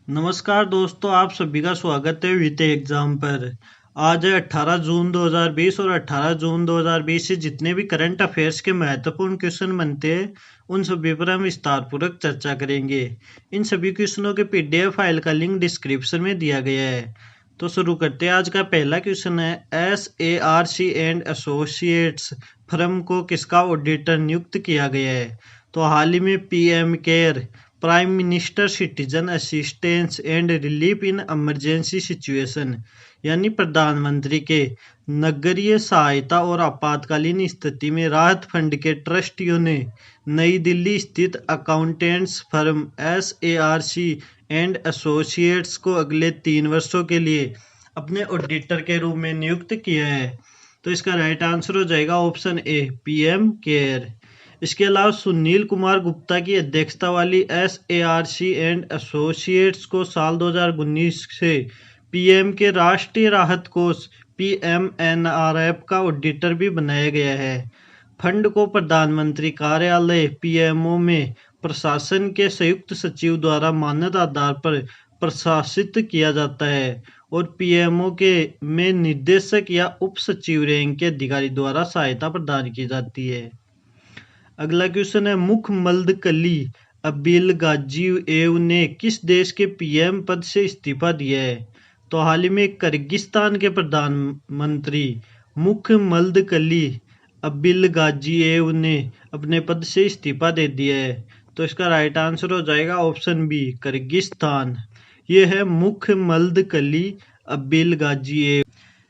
नमस्कार दोस्तों, आप सभी का स्वागत है वित्त एग्जाम पर। आज है 18 जून 2020 और 18 जून 2020 से जितने भी करंट अफेयर्स के महत्वपूर्ण क्वेश्चन बनते हैं उन सभी पर हम विस्तारपूर्वक चर्चा करेंगे। इन सभी क्वेश्चनों के पीडीएफ फाइल का लिंक डिस्क्रिप्शन में दिया गया है। तो शुरू करते हैं। आज का पहला क्वेश्चन है, SARC एंड एसोसिएट्स फर्म को किसका ऑडिटर नियुक्त किया गया है? तो हाल ही में PM care, prime minister citizen assistance and relief in emergency situation, यानी प्रधानमंत्री के नगरीय सहायता और आपातकालीन स्थिति में राहत फंड के ट्रस्टियों ने नई दिल्ली स्थित accountants firm SARC and associates को अगले 3 वर्षों के लिए अपने ऑडिटर के रूप में नियुक्त किया है। तो इसका राइट आंसर हो जाएगा ऑप्शन ए, PM केयर। इसके अलावा सुनील कुमार गुप्ता की अध्यक्षता वाली SARC एंड एसोसिएट्स को साल 2019 से PM के राष्ट्रीय राहत कोष PMNRF का ऑडिटर भी बनाया गया है। फंड को प्रधानमंत्री कार्यालय PMO में प्रशासन के संयुक्त सचिव द्वारा मानद आधार पर प्रशासित किया जाता है और PMO के में निदेशक या उप सचिव रैंक के अधिकारी द्वारा सहायता प्रदान की जाती है। अगला क्वेश्चन है, मुखमल्दकली अब्दिल गाजिएव ने किस देश के PM पद से इस्तीफा दिया है? तो हाल ही में किर्गिस्तान के प्रधानमंत्री मुखमल्दकली अब्दिल गाजिएव ने अपने पद से इस्तीफा दे दिया है। तो इसका राइट आंसर हो जाएगा ऑप्शन बी, किर्गिस्तान। ये है मुखमल्दकली अब्दिल गाजिएव।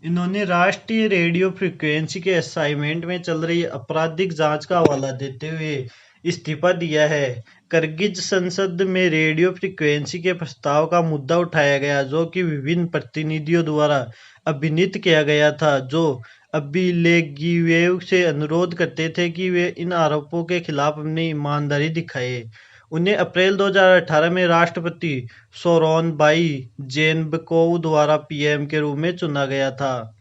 इन्होंने राष्ट्रीय रेडियो फ्रीक्वेंसी के असाइनमेंट में चल रही आपराधिक जांच का हवाला देते हुए इस्तीफा दिया है। किर्गिज संसद में रेडियो फ्रीक्वेंसी के प्रस्ताव का मुद्दा उठाया गया, जो कि विभिन्न प्रतिनिधियों द्वारा अभिनीत किया गया था, जो अब्दिलगाजिएव से अनुरोध करते थे कि वे इन आरोपों के खिलाफ अपनी ईमानदारी दिखाए। उन्हें अप्रैल 2018 में राष्ट्रपति सोरोनबाई जेनबेकोव द्वारा PM के रूप में चुना गया था।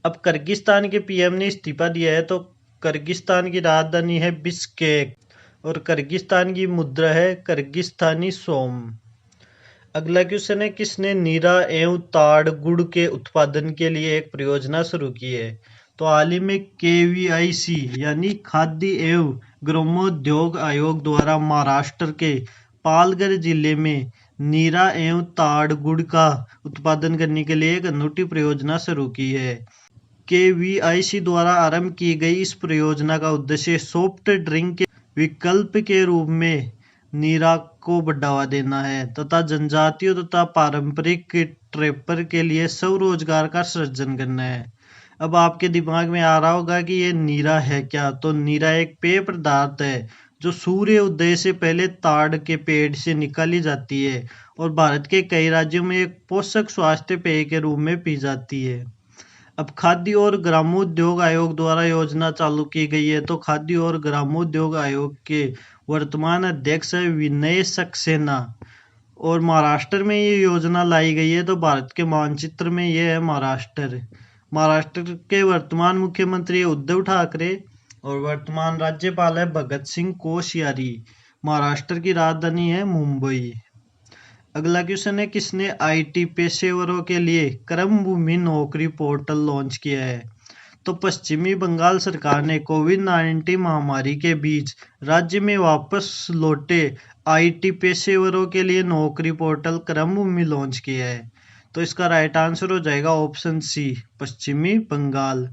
अब किर्गिस्तान के PM ने इस्तीफा दिया है। तो किर्गिस्तान की राजधानी है बिश्केक और किर्गिस्तान की मुद्रा है किर्गिस्तानी सोम। अगला क्वेश्चन है, किसने नीरा एवं ताड़ गुड़ के उत्पादन के लिए एक परियोजना शुरू की है? तो हाल ही में KVIC यानी खाद्य एवं ग्रामोद्योग आयोग द्वारा महाराष्ट्र के पालघर जिले में नीरा एवं ताड़ गुड़ का उत्पादन करने के लिए एक अनूठी परियोजना शुरू की है। KVIC द्वारा आरंभ की गई इस परियोजना का उद्देश्य सॉफ्ट ड्रिंक के विकल्प के रूप में नीरा को बढ़ावा देना है तथा जनजातियों तथा पारंपरिक ट्रेपर के लिए स्वरोजगार का सृजन करना है। अब आपके दिमाग में आ रहा होगा कि ये नीरा है क्या? तो नीरा एक पेय पदार्थ है जो सूर्य उदय से पहले ताड़ के पेड़ से निकाली जाती है और भारत के कई राज्यों में एक पोषक स्वास्थ्य पेय के रूप में पी जाती है। अब खाद्य और ग्रामोद्योग आयोग द्वारा योजना चालू की गई है। तो खाद्य और ग्रामोद्योग आयोग के वर्तमान अध्यक्ष है विनय सक्सेना और महाराष्ट्र में ये योजना लाई गई है। तो भारत के मानचित्र में ये है महाराष्ट्र। महाराष्ट्र के वर्तमान मुख्यमंत्री है उद्धव ठाकरे और वर्तमान राज्यपाल है भगत सिंह कोश्यारी। महाराष्ट्र की राजधानी है मुंबई। अगला क्वेश्चन है, किसने IT पेशेवरों के लिए क्रमभूमि नौकरी पोर्टल लॉन्च किया है? तो पश्चिमी बंगाल सरकार ने कोविड-19 महामारी के बीच राज्य में वापस लौटे IT पेशेवरों के लिए नौकरी पोर्टल क्रमभूमि लॉन्च किया है। तो इसका राइट आंसर हो जाएगा ऑप्शन सी, पश्चिमी बंगाल।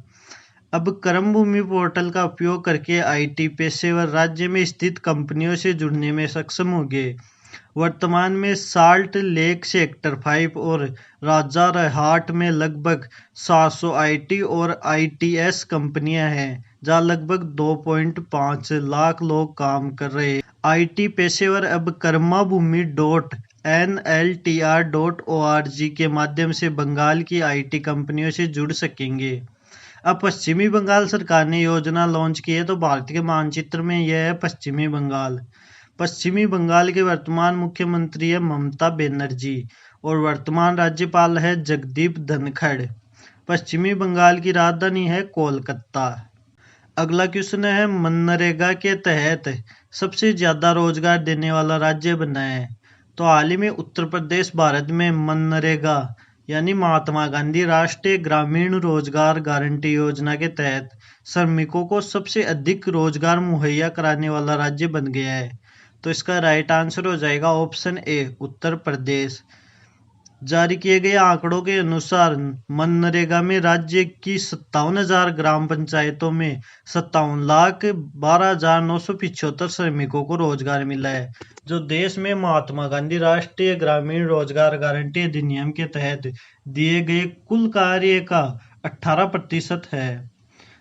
अब क्रमभूमि पोर्टल का उपयोग करके IT पेशेवर राज्य में स्थित कंपनियों से जुड़ने में सक्षम होंगे। वर्तमान में साल्ट लेक सेक्टर 5 और राजारहाट में लगभग 700 IT और ITS कंपनियां हैं, जहां लगभग 2.5 लाख लोग काम कर रहे हैं। IT पेशेवर अब कर्माभूमि.nltr.org के माध्यम से बंगाल की IT कंपनियों से जुड़ सकेंगे। अब पश्चिमी बंगाल सरकार ने योजना लॉन्च की है। तो भारत के मानचित्र में यह है पश्चिमी बंगाल। पश्चिमी बंगाल के वर्तमान मुख्यमंत्री है ममता बनर्जी और वर्तमान राज्यपाल है जगदीप धनखड़। पश्चिमी बंगाल की राजधानी है कोलकाता। अगला क्वेश्चन है, मनरेगा के तहत सबसे ज्यादा रोजगार देने वाला राज्य बना है? तो हाल ही में उत्तर प्रदेश भारत में मनरेगा यानी महात्मा गांधी राष्ट्रीय ग्रामीण रोजगार गारंटी योजना के तहत श्रमिकों को सबसे अधिक रोजगार मुहैया कराने वाला राज्य बन गया है। तो इसका राइट आंसर हो जाएगा ऑप्शन ए, उत्तर प्रदेश। जारी किए गए आंकड़ों के अनुसार मनरेगा में राज्य की 57,000 ग्राम पंचायतों में 57,12,975 श्रमिकों को रोजगार मिला है, जो देश में महात्मा गांधी राष्ट्रीय ग्रामीण रोजगार गारंटी अधिनियम के तहत दिए गए कुल कार्य का 18% है।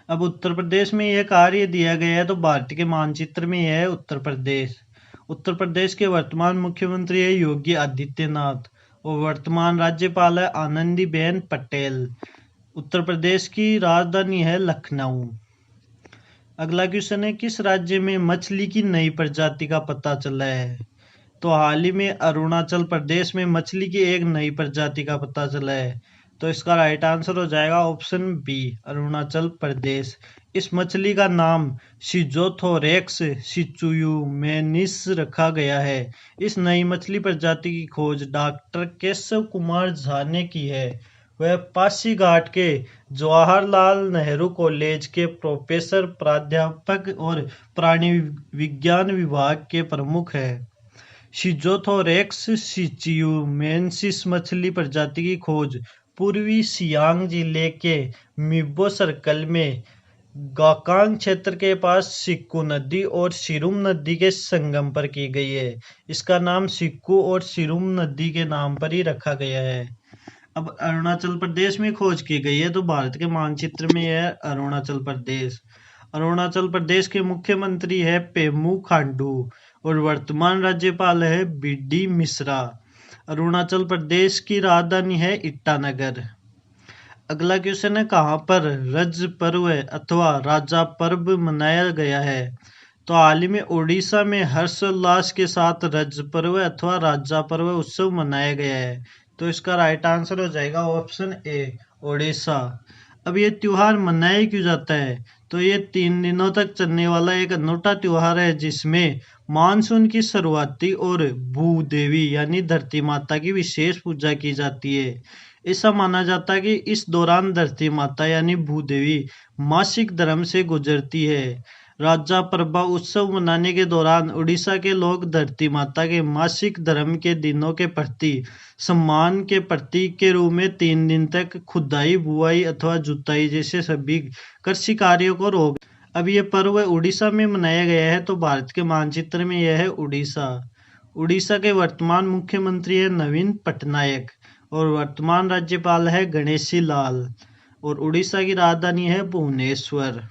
अब उत्तर प्रदेश में यह कार्य दिया गया है, तो भारत के मानचित्र में यह है उत्तर प्रदेश। उत्तर प्रदेश के वर्तमान मुख्यमंत्री है योगी आदित्यनाथ और वर्तमान राज्यपाल है आनंदीबेन पटेल। उत्तर प्रदेश की राजधानी है लखनऊ। अगला क्वेश्चन है, किस राज्य में मछली की नई प्रजाति का पता चला है? तो हाल ही में अरुणाचल प्रदेश में मछली की एक नई प्रजाति का पता चला है। तो इसका राइट आंसर हो जाएगा ऑप्शन बी, अरुणाचल प्रदेश। इस मछली का नाम शिजोथोरेक्स सिचुयुमेनिस रखा गया है। इस नई मछली प्रजाति की खोज डॉक्टर केशव कुमार झा ने की है। वह पासीघाट के जवाहरलाल नेहरू कॉलेज के प्रोफेसर, प्राध्यापक और प्राणी विज्ञान विभाग के प्रमुख है। शिजोथोरेक्स सिचियुमेंसिस मछली प्रजाति की खोज पूर्वी सियांग जिले के मिबो सर्कल में गाकांग क्षेत्र के पास सिक्कू नदी और सिरुम नदी के संगम पर की गई है। इसका नाम सिक्कू और सिरुम नदी के नाम पर ही रखा गया है। अब अरुणाचल प्रदेश में खोज की गई है, तो भारत के मानचित्र में यह अरुणाचल प्रदेश। अरुणाचल प्रदेश के मुख्यमंत्री है पेमू खांडू और वर्तमान राज्यपाल है बीडी मिश्रा। अरुणाचल प्रदेश की राजधानी है ईटानगर। अगला क्वेश्चन है, कहाँ पर रज पर्व अथवा राजा पर्व मनाया गया है? तो हाल ही में उड़ीसा में हर्षोल्लास के साथ रज पर्व अथवा राजा पर्व उत्सव मनाया गया है। तो इसका राइट आंसर हो जाएगा ऑप्शन ए, उड़ीसा। अब ये त्योहार मनाया क्यों जाता है? तो ये 3 दिनों तक चलने वाला एक अनूठा त्योहार है, जिसमें मानसून की शुरुआती और भूदेवी यानी धरती माता की विशेष पूजा की जाती है। ऐसा माना जाता है कि इस दौरान धरती माता यानी भूदेवी मासिक धर्म से गुजरती है। राजा परबा उत्सव मनाने के दौरान उड़ीसा के लोग धरती माता के मासिक धर्म के दिनों के प्रति सम्मान के प्रतीक के रूप में 3 दिन तक खुदाई, बुआई अथवा जुताई जैसे सभी कृषि कार्यों को रोक। अब ये पर्व उड़ीसा में मनाया गया है, तो भारत के मानचित्र में यह है उड़ीसा। उड़ीसा के वर्तमान मुख्यमंत्री है नवीन पटनायक और वर्तमान राज्यपाल है गणेशी लाल और उड़ीसा की राजधानी है भुवनेश्वर।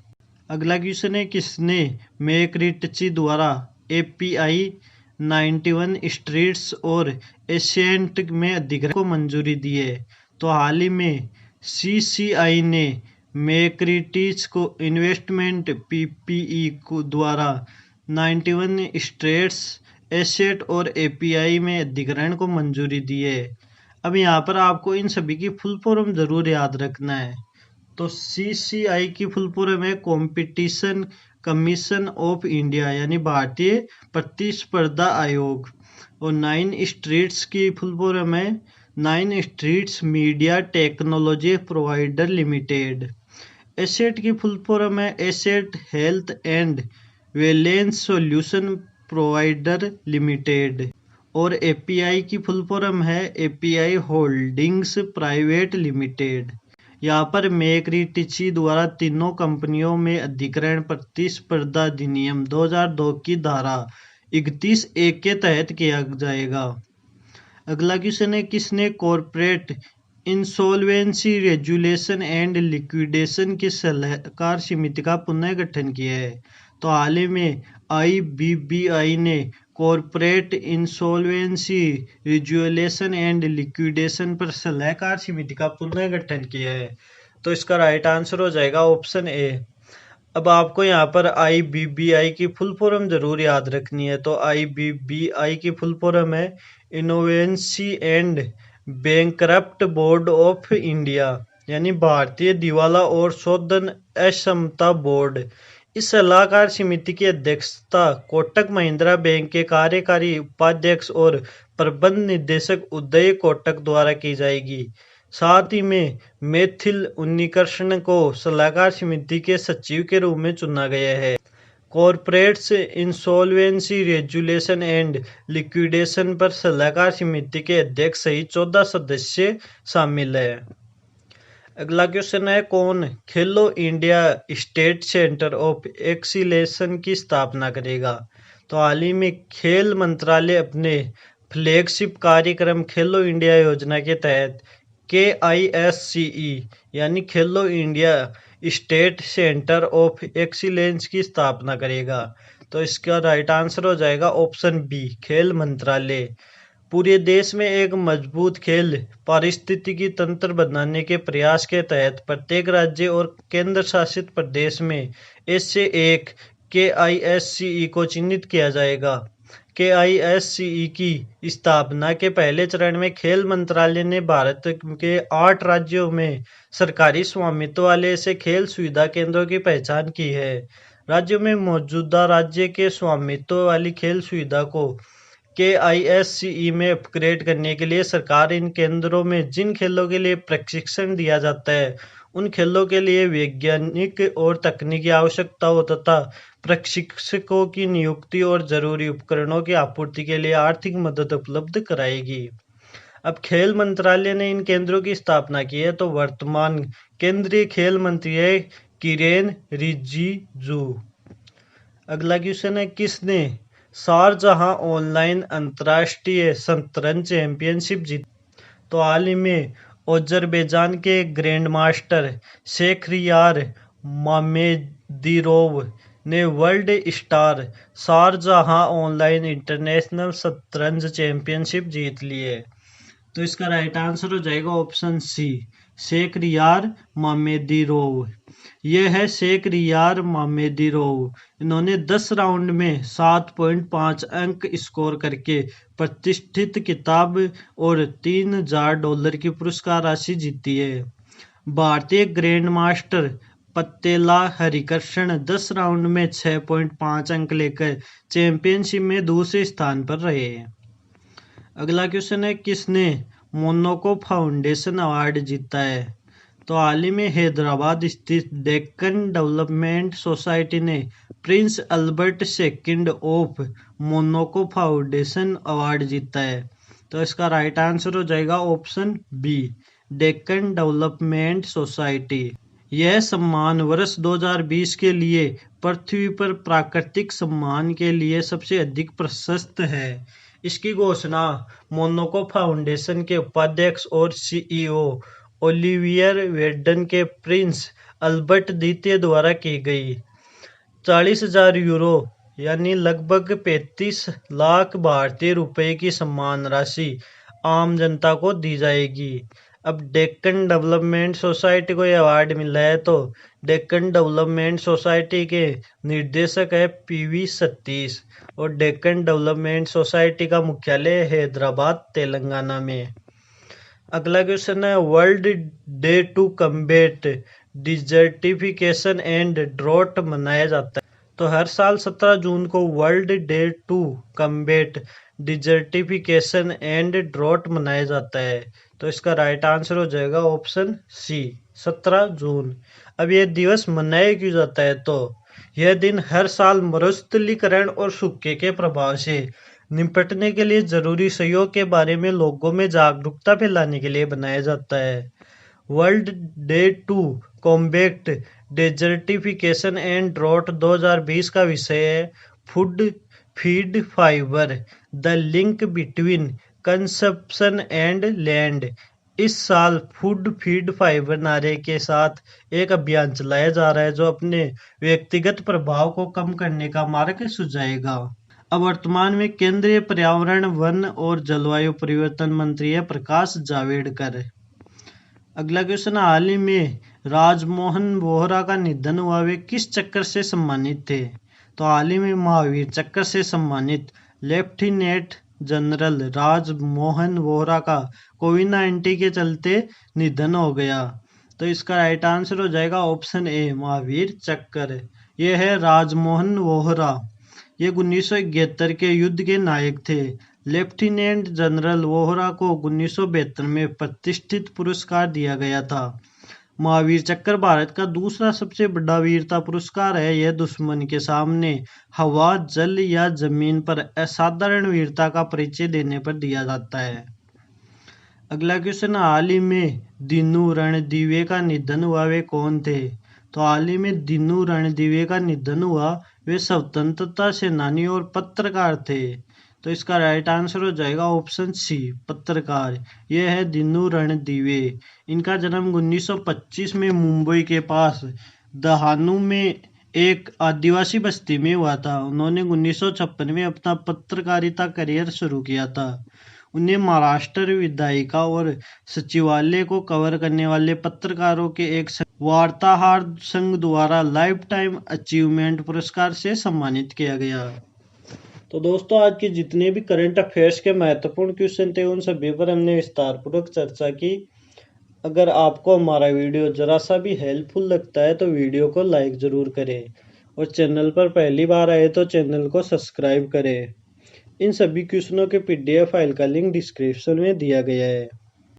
अगला क्वेश्चन है, किसने मैकरिटची द्वारा API 91 स्ट्रीट्स और एशिएंट में अधिग्रहण को मंजूरी दी है? तो हाल ही में CCI ने मैकरिटच को इन्वेस्टमेंट PPE को द्वारा 91 स्ट्रीट्स, एसेट और API में अधिग्रहण को मंजूरी दी है। अब यहाँ पर आपको इन सभी की फुल फॉर्म जरूर याद रखना है। तो CCI की फुल फॉर्म है कंपटीशन कमीशन ऑफ इंडिया यानी भारतीय प्रतिस्पर्धा आयोग, और 9 स्ट्रीट्स की फुल फॉर्म है 9 streets media technology provider limited. Asset की फुल फॉर्म है asset health and valence solution provider limited, और API की फुल फॉर्म है API होल्डिंग्स प्राइवेट लिमिटेड। यहाँ पर मैकरिटची द्वारा तीनों कंपनियों में अधिग्रहण प्रतिस्पर्धा अधिनियम 2002 की धारा 31(1) के तहत किया जाएगा। अगला क्वेश्चन है, किसने corporate insolvency resolution and liquidation की सलाहकार समिति का पुनर्गठन किया है? तो हाल ही में IBBI ने corporate insolvency resolution and liquidation पर सलाहकार समिति का पुनर्गठन किया है। तो इसका राइट आंसर हो जाएगा ऑप्शन ए। अब आपको यहाँ पर IBBI की फुल फॉर्म जरूर याद रखनी है। तो IBBI की फुल फॉर्म है इनोवेंसी and bankrupt board of India यानी भारतीय दिवाला और शोधन अक्षमता बोर्ड। इस सलाहकार समिति की अध्यक्षता कोटक महिंद्रा बैंक के कार्यकारी उपाध्यक्ष और प्रबंध निदेशक उदय कोटक द्वारा की जाएगी। साथ ही में मैथिल उन्नीकृष्णन को सलाहकार समिति के सचिव के रूप में चुना गया है। Corporates insolvency resolution and liquidation पर सलाहकार समिति के अध्यक्ष सहित 14 सदस्य शामिल है। अगला क्वेश्चन है, कौन खेलो India state centre of acceleration की स्थापना करेगा? तो हाल ही में खेल मंत्रालय अपने फ्लैगशिप कार्यक्रम खेलो इंडिया योजना के तहत KISCE यानी खेलो India state centre of excellence की स्थापना करेगा। तो इसका राइट आंसर हो जाएगा ऑप्शन बी, खेल मंत्रालय। पूरे देश में एक मजबूत खेल पारिस्थितिकी तंत्र बनाने के प्रयास के तहत प्रत्येक राज्य और केंद्र शासित प्रदेश में ऐसे एक KISCE को चिन्हित किया जाएगा। KISCE की स्थापना के पहले चरण में खेल मंत्रालय ने भारत के 8 राज्यों में सरकारी स्वामित्व वाले ऐसे खेल सुविधा केंद्रों की पहचान की है। राज्यों में मौजूदा राज्य के स्वामित्व वाली खेल सुविधा को KISCE में अपग्रेड करने के लिए सरकार इन केंद्रों में जिन खेलों के लिए प्रशिक्षण दिया जाता है उन खेलों के लिए वैज्ञानिक और तकनीकी आवश्यकताओं तथा प्रशिक्षकों की नियुक्ति और जरूरी उपकरणों की आपूर्ति के लिए आर्थिक मदद उपलब्ध कराएगी। अब खेल मंत्रालय ने इन केंद्रों की स्थापना की है, तो वर्तमान केंद्रीय खेल मंत्री है किरेन रिजिजू। अगला क्वेश्चन है, किसने शारजाह ऑनलाइन अंतर्राष्ट्रीय शतरंज चैंपियनशिप जीती? तो हाल ही में अजरबैजान के ग्रैंड मास्टर शेखरियार मामेदीरोव ने world star Sharjah online international शतरंज चैंपियनशिप जीत ली है। तो इसका राइट आंसर हो जाएगा ऑप्शन सी, शेखरियार मामेदीरोव। यह है शेखरियार मामेदीरोव। इन्होंने 10 राउंड में 7.5 अंक स्कोर करके प्रतिष्ठित खिताब और $3000 की पुरस्कार राशि जीती है। भारतीय ग्रैंड मास्टर पत्तेला हरिकृष्ण 10 राउंड में 6.5 अंक लेकर चैंपियनशिप में दूसरे स्थान पर रहे। अगला क्वेश्चन है, किसने मोनाको फाउंडेशन अवार्ड जीता है? तो हाल ही में हैदराबाद स्थित डेक्कन डेवलपमेंट सोसाइटी ने prince Albert second of Monaco foundation award जीता है। तो इसका राइट आंसर हो जाएगा option B, Deccan development society. यह सम्मान वर्ष 2020 के लिए पृथ्वी पर प्राकृतिक सम्मान के लिए सबसे अधिक प्रशस्त है। इसकी घोषणा मोनाको फाउंडेशन के उपाध्यक्ष और CEO ओलिवियर वेर्डन के प्रिंस अल्बर्ट द्वितीय द्वारा की गई। 40,000 यूरो यानी लगभग 35 लाख भारतीय रुपए की सम्मान राशि आम जनता को दी जाएगी। अब डेक्कन डेवलपमेंट सोसाइटी को यह अवार्ड मिला है, तो डेक्कन डेवलपमेंट सोसाइटी के निर्देशक है PV सतीश और डेक्कन डेवलपमेंट सोसाइटी का मुख्यालय हैदराबाद तेलंगाना में। अगला क्वेश्चन है, world day to combat desertification and drought मनाया जाता है। तो हर साल 17 जून को world day to combat desertification and drought मनाया जाता है। तो इसका राइट आंसर हो जाएगा ऑप्शन सी, 17 जून। अब यह दिवस मनाया क्यों जाता है? तो यह दिन हर साल मरुस्थलीकरण और सूखे के प्रभाव से निपटने के लिए जरूरी सहयोग के बारे में लोगों में जागरूकता फैलाने के लिए बनाया जाता है। World day to combat desertification and drought 2020 का विषय है food feed fibre, the link between consumption and land. इस साल फूड फीड फाइबर नारे के साथ एक अभियान चलाया जा रहा है जो अपने व्यक्तिगत प्रभाव को कम करने का मार्ग सुझाएगा। अब वर्तमान में केंद्रीय पर्यावरण वन और जलवायु परिवर्तन मंत्री है प्रकाश जावड़ेकर। अगला क्वेश्चन, हाल ही में राजमोहन बोहरा का निधन हुआ, वे किस चक्र से सम्मानित थे? तो हाल ही में महावीर चक्र से सम्मानित लेफ्टिनेंट जनरल राजमोहन बोहरा का कोविड-19 के चलते निधन हो गया। तो इसका राइट आंसर हो जाएगा ऑप्शन ए, महावीर चक्र। ये है राजमोहन वोहरा। ये 1971 के युद्ध के नायक थे। लेफ्टिनेंट जनरल वोहरा को 1972 में प्रतिष्ठित पुरस्कार दिया गया था। महावीर चक्र भारत का दूसरा सबसे बड़ा वीरता पुरस्कार है। यह दुश्मन के सामने हवा, जल या जमीन पर असाधारण वीरता का परिचय देने पर दिया जाता है। अगला क्वेश्चन, हाल ही में दीनू रणदीवे का निधन हुआ, वे कौन थे? तो हाल ही में दीनू रणदीवे का निधन हुआ, वे स्वतंत्रता सेनानी और पत्रकार थे। तो इसका राइट आंसर हो जाएगा ऑप्शन सी, पत्रकार। यह है दीनू रणदीवे। इनका जन्म 1925 में मुंबई के पास दहानू में एक आदिवासी बस्ती में हुआ था। उन्होंने 1956 में अपना पत्रकारिता करियर शुरू किया था। उन्हें महाराष्ट्र विधायिका और सचिवालय को कवर करने वाले पत्रकारों के एक वार्ताहर संघ द्वारा लाइफ टाइम अचीवमेंट पुरस्कार से सम्मानित किया गया। तो दोस्तों, आज के जितने भी करंट अफेयर्स के महत्वपूर्ण क्वेश्चन थे उन सभी पर हमने विस्तारपूर्वक चर्चा की। अगर आपको हमारा वीडियो जरा सा भी हेल्पफुल लगता है तो वीडियो को लाइक जरूर करें और चैनल पर पहली बार आए तो चैनल को सब्सक्राइब करें। इन सभी क्वेश्चनों के PDF फाइल का लिंक डिस्क्रिप्शन में दिया गया है।